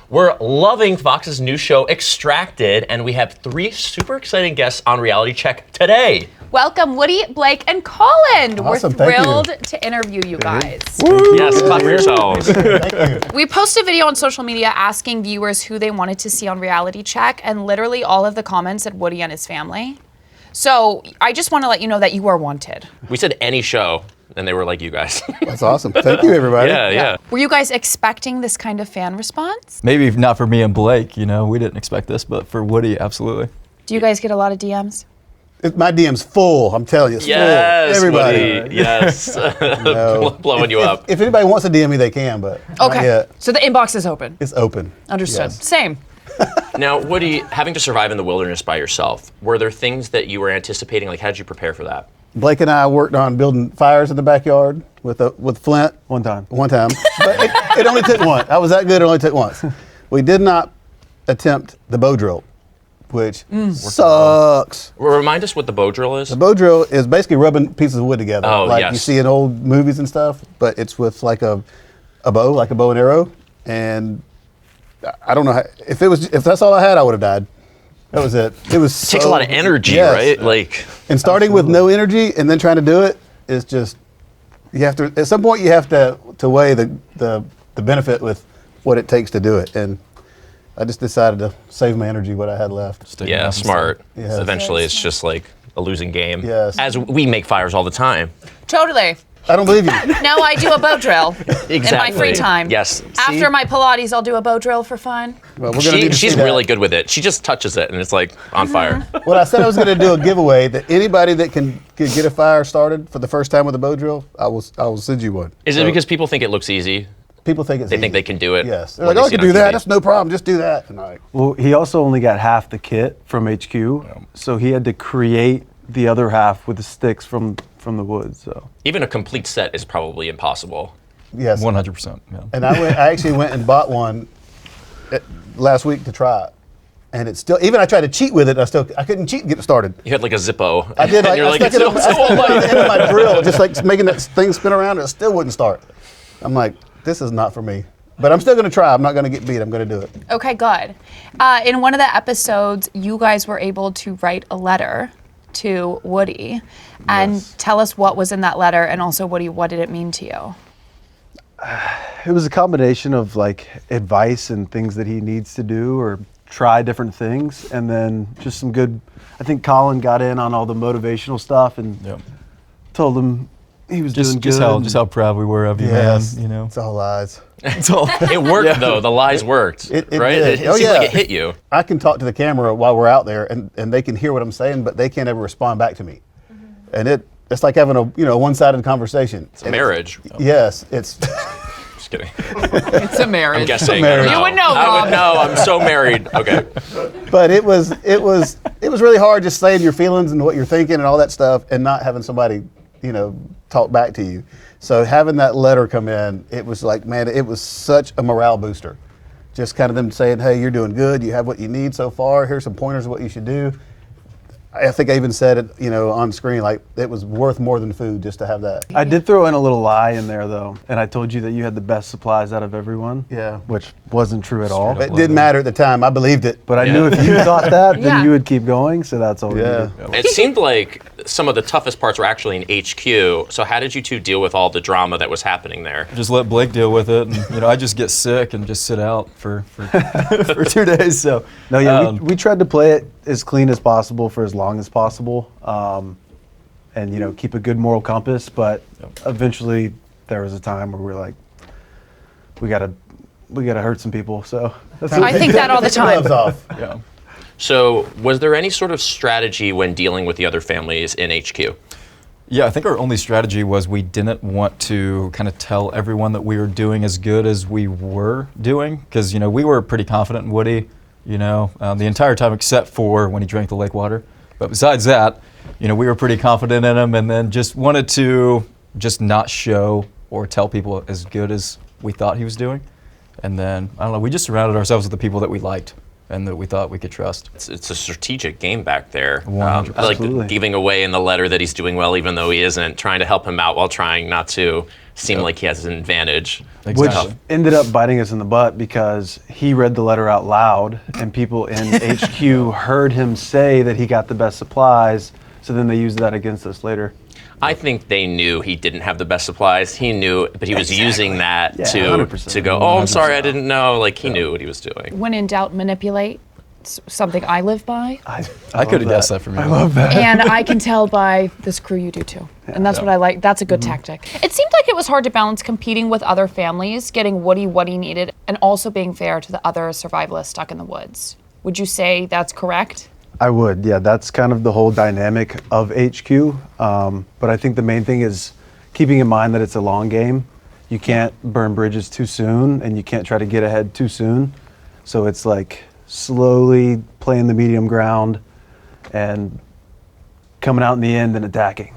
We're loving Fox's new show, Extracted, and we have 3 super exciting guests on Reality Check today. Welcome, Woody, Blake, and Colin. Awesome, We're thrilled to interview you guys. Yes, clap for yourselves. We posted a video on social media asking viewers who they wanted to see on Reality Check, and literally all of the comments said Woody and his family. So I just want to let you know that you are wanted. We said any show, and they were like, you guys. That's awesome. Thank you, everybody. Yeah. Were you guys expecting this kind of fan response? Maybe not for me and Blake, we didn't expect this, but for Woody, absolutely. Do you guys get a lot of DMs? My DM's full. I'm telling you, it's full. Everybody. Woody, yes. Blowing you up. If anybody wants to DM me, they can, but not Okay, yet. so the inbox is open. It's open. Understood. Yes. Same. Now, Woody, having to survive in the wilderness by yourself, were there things that you were anticipating? Like, how did you prepare for that? Blake and I worked on building fires in the backyard with flint. One time. But it only took one. I was that good, it only took once. We did not attempt the bow drill, which sucks. Well, remind us what the bow drill is. The bow drill is basically rubbing pieces of wood together, like yes. you see in old movies and stuff, but it's with like a bow, like a bow and arrow. And I don't know if that's all I had, I would have died. That was it. It takes a lot of energy, right? And starting with no energy and then trying to do it is just, you have to, at some point you have to weigh the benefit with what it takes to do it. And I just decided to save my energy, what I had left. Smart. Yes. Eventually it's just like a losing game. Yes. As we make fires all the time. Totally. I don't believe you. Now I do a bow drill in my free time. Yes. After my Pilates, I'll do a bow drill for fun. Well, we're gonna need to see she's that. really good with it. She just touches it and it's like on fire. Well, I said I was going to do a giveaway that anybody that can get a fire started for the first time with a bow drill, I will send you one. Is it because people think it looks easy? People think it's They think they can do it? Yes. They're when like, they I see can it do on that. TV. That's no problem. Just do that. And I'm like, Well, he also only got half the kit from HQ, so he had to create the other half with the sticks from the woods. So Even a complete set is probably impossible. yes. 100%. Yeah. And I actually went and bought one last week to try it. And it's still, even I tried to cheat with it, I couldn't cheat and get it started. You had like a Zippo. I did, and you're like, stuck it's it up so the end of my drill, just like making that thing spin around, and it still wouldn't start. I'm like, this is not for me. But I'm still going to try. I'm not going to get beat. I'm going to do it. Okay, good. In one of the episodes, you guys were able to write a letter to Woody and tell us what was in that letter, and also, Woody, what did it mean to you? it was a combination of like advice and things that he needs to do or try different things, and then just some good. I think Colin got in on all the motivational stuff and told him he was doing good. Just how proud we were of you, Yes. man. It's all lies. It worked though. The lies worked, It right? did. It seemed like it hit you. I can talk to the camera while we're out there, and they can hear what I'm saying, but they can't ever respond back to me. And it's like having a one-sided conversation. It's a marriage. Yes, it's. Just kidding. It's a marriage. I'm guessing. marriage. You would know, I Rob. would know. I'm so married. Okay. But it was really hard just saying your feelings and what you're thinking and all that stuff, and not having somebody, talk back to you. So having that letter come in, it was like, man, it was such a morale booster. Just kind of them saying, hey, you're doing good. You have what you need so far. Here's some pointers of what you should do. I think I even said it, on screen, like it was worth more than food just to have that. I did throw in a little lie in there though, and I told you that you had the best supplies out of everyone. Yeah. Which wasn't true at all. It didn't matter at the time. I believed it. But I knew if you thought that, then Yeah. you would keep going. So that's all we Yeah. needed. It seemed like some of the toughest parts were actually in HQ. So how did you two deal with all the drama that was happening there? Just let Blake deal with it, and I just get sick and just sit out for 2 days. So No, we tried to play it as clean as possible for as long as possible, and keep a good moral compass. But eventually, there was a time where we were like, we gotta hurt some people. So that's I think that all the time. Gloves off. yeah. So was there any sort of strategy when dealing with the other families in HQ? Yeah, I think our only strategy was we didn't want to kind of tell everyone that we were doing as good as we were doing, because we were pretty confident in Woody, the entire time except for when he drank the lake water. But besides that, we were pretty confident in him, and then just wanted to just not show or tell people as good as we thought he was doing. And then, I don't know, we just surrounded ourselves with the people that we liked and that we thought we could trust. It's a strategic game back there. 100%. Like Absolutely. giving away in the letter that he's doing well, even though he isn't, trying to help him out while trying not to. seem like he has an advantage. Which Exactly. ended up biting us in the butt because he read the letter out loud and people in HQ heard him say that he got the best supplies, so then they used that against us later. I think they knew he didn't have the best supplies. He knew, but he was using that Yeah, to 100%. go, oh, I'm sorry, I didn't know. Like, he knew what he was doing. When in doubt, manipulate. It's something I live by. I could have guessed that from you. I love that. And I can tell by this crew you do too. And that's what I like. That's a good tactic. It seemed like it was hard to balance competing with other families, getting Woody what he needed, and also being fair to the other survivalists stuck in the woods. Would you say that's correct? I would, yeah. That's kind of the whole dynamic of HQ. But I think the main thing is keeping in mind that it's a long game. You can't burn bridges too soon, and you can't try to get ahead too soon. So it's like slowly playing the medium ground and coming out in the end and attacking.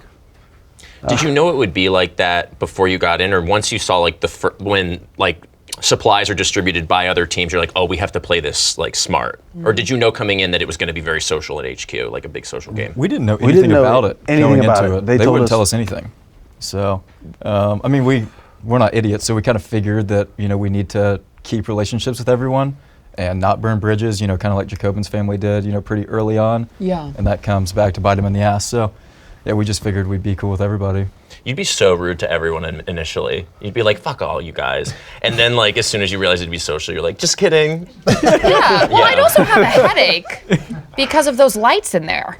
Did you know it would be like that before you got in, or once you saw like when like supplies are distributed by other teams, you're like, oh, we have to play this like smart? Or did you know coming in that it was going to be very social at HQ, like a big social game? We didn't know We anything didn't know about it anything going about into it. it. They They told wouldn't us- tell us anything. So, I mean, we're not idiots, so we kind of figured that, we need to keep relationships with everyone and not burn bridges, kind of like Jacobin's family did, pretty early on. Yeah. And that comes back to bite him in the ass. So, yeah, we just figured we'd be cool with everybody. You'd be so rude to everyone initially. You'd be like, fuck all you guys. And then like as soon as you realize it'd be social, you're like, just kidding. Yeah. Well, I'd also have a headache because of those lights in there.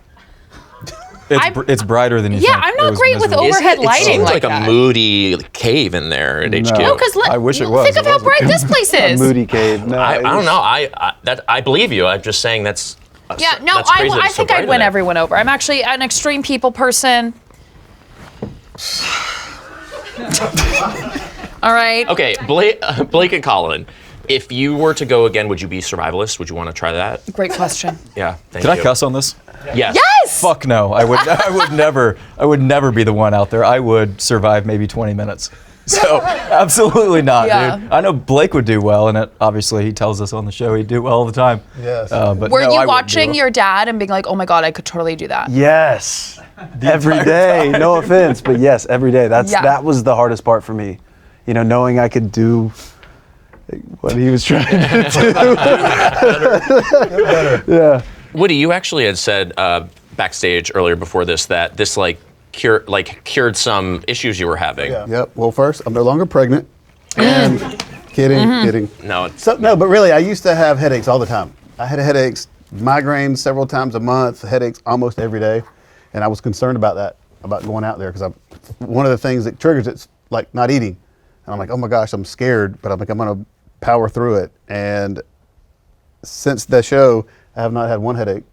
It's brighter than you Yeah, think. I'm It not was great with miserable. overhead It lighting seems like like that. a moody cave in there at HQ. No, because I wish it was. think of It how wasn't. bright this place A is. moody cave. No, I it don't was- know. I believe you. I'm just saying that's. Yeah, no, that's crazy that I it's so think bright I'd in win there. everyone over. I'm actually an extreme people person. All right. Okay, Blake and Colin, if you were to go again, would you be survivalist? Would you want to try that? Great question. Yeah. Thank Did you. I cuss on this? Yes. Yes! Fuck no. I would never be the one out there. I would survive maybe 20 minutes. So absolutely not, Yeah. dude. I know Blake would do well, and obviously he tells us on the show he'd do well all the time. Yes. But Were no, I you wouldn't watching do it. your dad and being like, oh my God, I could totally do that? Yes. Every entire day. No offense, but yes, every day. Yeah. That was the hardest part for me. Knowing I could do what he was trying to do. Yeah. Woody, you actually had said backstage earlier before this that this cured some issues you were having. Yeah. Yep. Well, first, I'm no longer pregnant. And kidding. No, it's, No, but really, I used to have headaches all the time. I had headaches, migraines several times a month, headaches almost every day, and I was concerned about that, about going out there, because one of the things that triggers it's like not eating, and I'm like, oh my gosh, I'm scared, but I'm like, I'm gonna power through it. And since the show, I have not had one headache.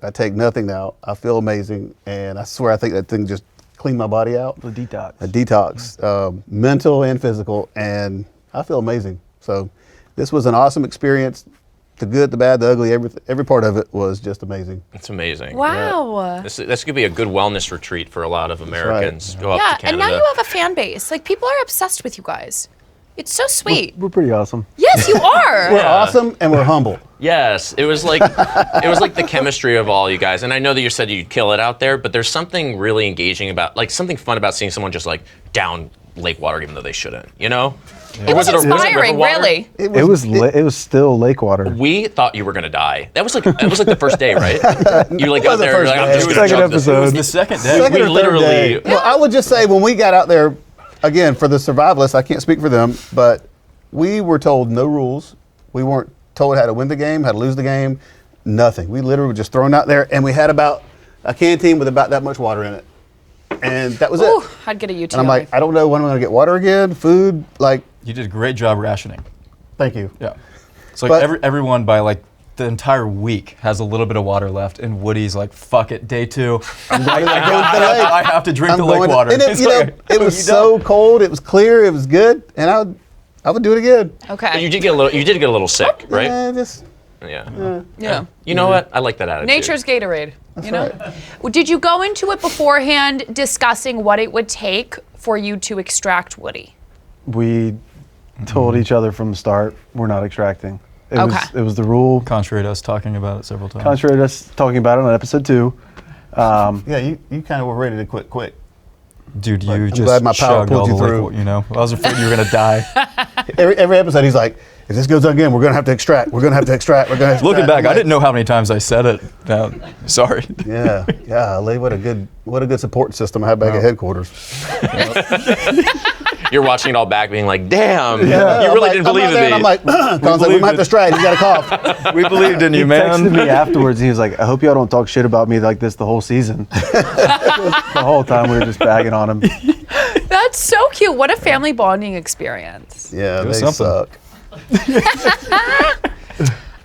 I take nothing now. I feel amazing, and I swear I think that thing just cleaned my body out. The detox. A detox, mental and physical, and I feel amazing. So this was an awesome experience. The good, the bad, the ugly, every part of it was just amazing. it's amazing. Wow. This could be a good wellness retreat for a lot of Americans. Go up Yeah, to Canada. and now you have a fan base. Like, people are obsessed with you guys. It's so sweet. We're pretty awesome. Yes, you are. We're awesome and we're humble. Yes, it was like the chemistry of all you guys. And I know that you said you'd kill it out there, but there's something really engaging about, like, something fun about seeing someone just like down lake water, even though they shouldn't. You know? It was inspiring, river water? really. It was still lake water. We thought you were gonna die. That was like the first day, right? You like got the there. first You're like, I'm day. just gonna Second jump this. It episode. was the second day. Second we or third literally- day. Well, I would just say when we got out there, again, for the survivalists, I can't speak for them, but we were told no rules. We weren't told how to win the game, how to lose the game, nothing. We literally were just thrown out there, and we had about a canteen with about that much water in it. And that was Ooh, it. I'd get a UTI. And I'm like, I don't know when I'm going to get water again, food, like, You did a great job rationing. thank you. Yeah. It's like But- everyone by like the entire week has a little bit of water left, and Woody's like, "Fuck it, day 2. I have to drink the lake going to- water." and it, It's you know, like, it was you so don't. cold, it was clear, it was good, and I would do it again. okay. But you did get a little sick, right? Yeah, just, Yeah. yeah. You know what? I like that attitude. Nature's Gatorade. You know? right. Well, did you go into it beforehand discussing what it would take for you to extract Woody? We told each other from the start we're not extracting. Okay. It was the rule. Contrary to us talking about it several times. Contrary to us talking about it on episode 2. yeah, you kind of were ready to quit quick. Dude, you I'm just glad my power chugged pulled all you the way through. forward, you know. I was afraid you were gonna die. Every episode, he's like, if this goes on again, we're gonna have to extract. We're gonna have to extract. We're gonna have to Looking extract." back, I didn't know how many times I said it. Sorry. Yeah, golly, what a good support system I had back at headquarters. You're watching it all back, being like, "Damn, Yeah, you I'm really like- didn't I'm believe out in there me." and I'm like, Colin's like, we might have to strike. He's got a cough. We believed in you, He man. texted me afterwards. He was like, "I hope y'all don't talk shit about me like this the whole season." The whole time we were just bagging on him. That's so cute. What a family bonding experience. Yeah, was they something. suck.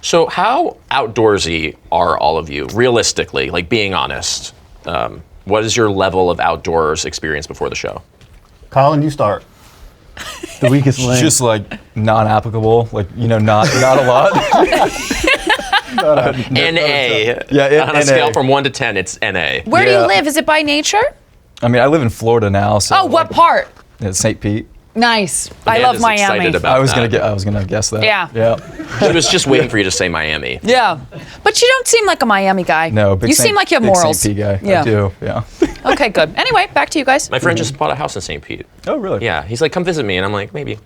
So how outdoorsy are all of you, realistically, like being honest? What is your level of outdoors experience before the show? Colin, you start. The weakest link. Just like non-applicable, like not a lot. NA. Yeah, On a NA. scale from 1 to 10, it's NA. Where do Yeah. you live? Is it by nature? I mean, I live in Florida now, so. Oh, what part? St. Pete. Nice. I Amanda's love Miami. excited about I was that. gonna guess that. Yeah. Yeah. She was just waiting for you to say Miami. Yeah. But you don't seem like a Miami guy. No, big You St. seem like you have big morals. St. Pete guy. Yeah. I do. Yeah. Okay, good. Anyway, back to you guys. My friend just bought a house in St. Pete. Oh, really? Yeah, he's like, come visit me, and I'm like, maybe.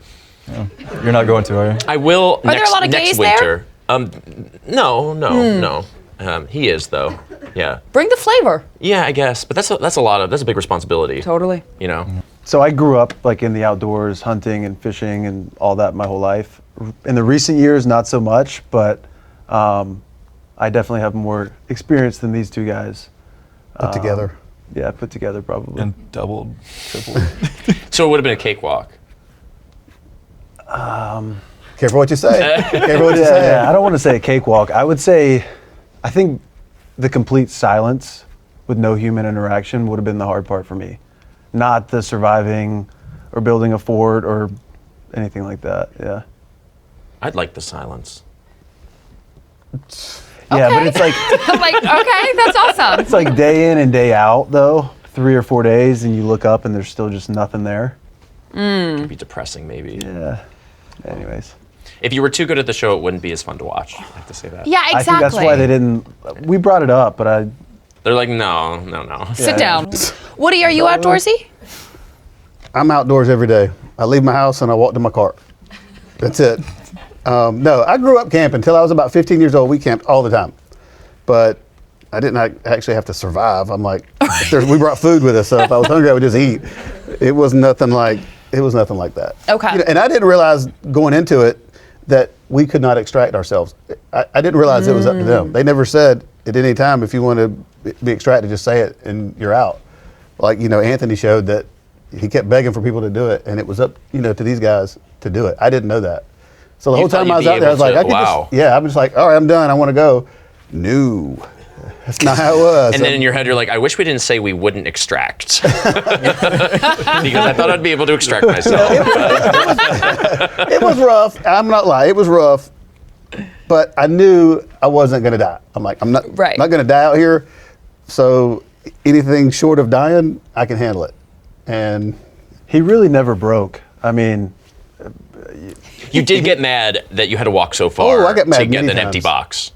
You're not going to, are you? I will Are next, there a lot of next gays winter. No. He is though. Yeah. Bring the flavor. Yeah, I guess. But that's a big responsibility. Totally. You know. So I grew up like in the outdoors, hunting and fishing and all that my whole life. In the recent years, not so much, but I definitely have more experience than these two guys. Put together. Yeah, put together probably. And doubled, tripled. So it would have been a cakewalk. Careful what you say. Careful what you Yeah, say. I don't want to say a cakewalk. I would say, I think the complete silence with no human interaction would have been the hard part for me. Not the surviving or building a fort or anything like that. Yeah. I'd like the silence. Yeah, but Okay. it's like I'm like, okay, that's awesome. it's like day in and day out though. 3 or 4 days and you look up and there's still just nothing there. It'd be depressing, maybe. Yeah. Anyways. If you were too good at the show, it wouldn't be as fun to watch. I have to say that. Yeah, exactly. I think that's why they didn't. We brought it up, but They're like, no. Sit down. Woody, are you outdoorsy? I'm outdoors every day. I leave my house and I walk to my car. That's it. No, I grew up camping until I was about 15 years old. We camped all the time, but I didn't actually have to survive. I'm like, we brought food with us, so if I was hungry, I would just eat. It was nothing like that. Okay. You know, and I didn't realize going into it that we could not extract ourselves. I didn't realize it was up to them. They never said at any time if you want to be extracted, just say it and you're out. Like Anthony showed that he kept begging for people to do it, and it was up to these guys to do it. I didn't know that. So the You whole thought time you'd I was be out there, I was able like, to- I could wow. I'm just like, all right, I'm done. I want to go. No, that's not how it was. And then in your head, you're like, I wish we didn't say we wouldn't extract. Because I thought I'd be able to extract myself. It was rough. I'm not lying. It was rough, but I knew I wasn't going to die. I'm like, I'm not Right. not going to die out here. So anything short of dying, I can handle it. And he really never broke. I mean, You did get mad that you had to walk so far Oh, I got mad to get many an empty times. box.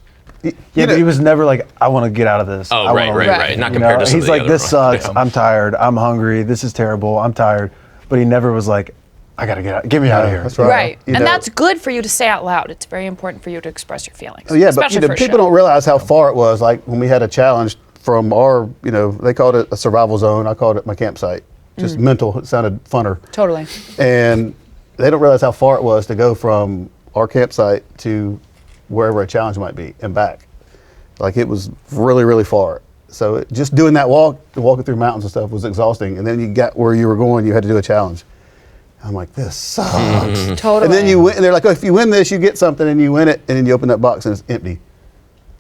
yeah, but he was never like, I want to get out of this. Oh, I right. wanna leave." Right. Not You compared know, to some he's of the like, other this sucks. Yeah. I'm tired. I'm hungry. This is terrible. I'm tired. But he never was like, I gotta get out. Get me out of here. That's right. Right. You And know- that's good for you to say out loud. It's very important for you to express your feelings. Oh, yeah, but especially for a people show. don't realize how far it was. Like when we had a challenge from our, they called it a survival zone. I called it my campsite. Just mental. It sounded funner. Totally. And they don't realize how far it was to go from our campsite to wherever a challenge might be and back. Like it was really, really far. So just doing that walking through mountains and stuff was exhausting. And then you got where you were going, you had to do a challenge. I'm like, this sucks. Totally. And then you win, and they're like, oh, if you win this, you get something, and you win it, and then you open that box and it's empty.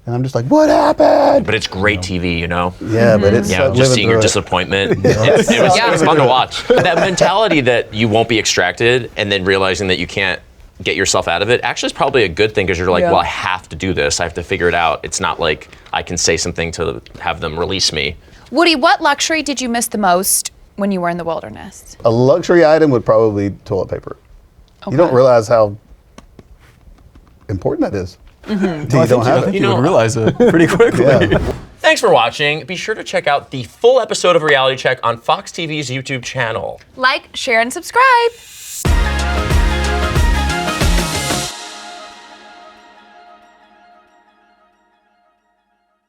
And I'm just like, what happened? But it's great TV, Yeah, but it's Yeah, living just seeing through your it. disappointment. It was fun to watch. That mentality that you won't be extracted and then realizing that you can't get yourself out of it actually is probably a good thing because you're like, Yeah. well, I have to do this. I have to figure it out. It's not like I can say something to have them release me. Woody, what luxury did you miss the most when you were in the wilderness? A luxury item would probably be toilet paper. You don't realize how important that is. Till you don't have it. You would realize it pretty quickly. Yeah. Thanks for watching. Be sure to check out the full episode of Reality Check on Fox TV's YouTube channel. Like, share, and subscribe.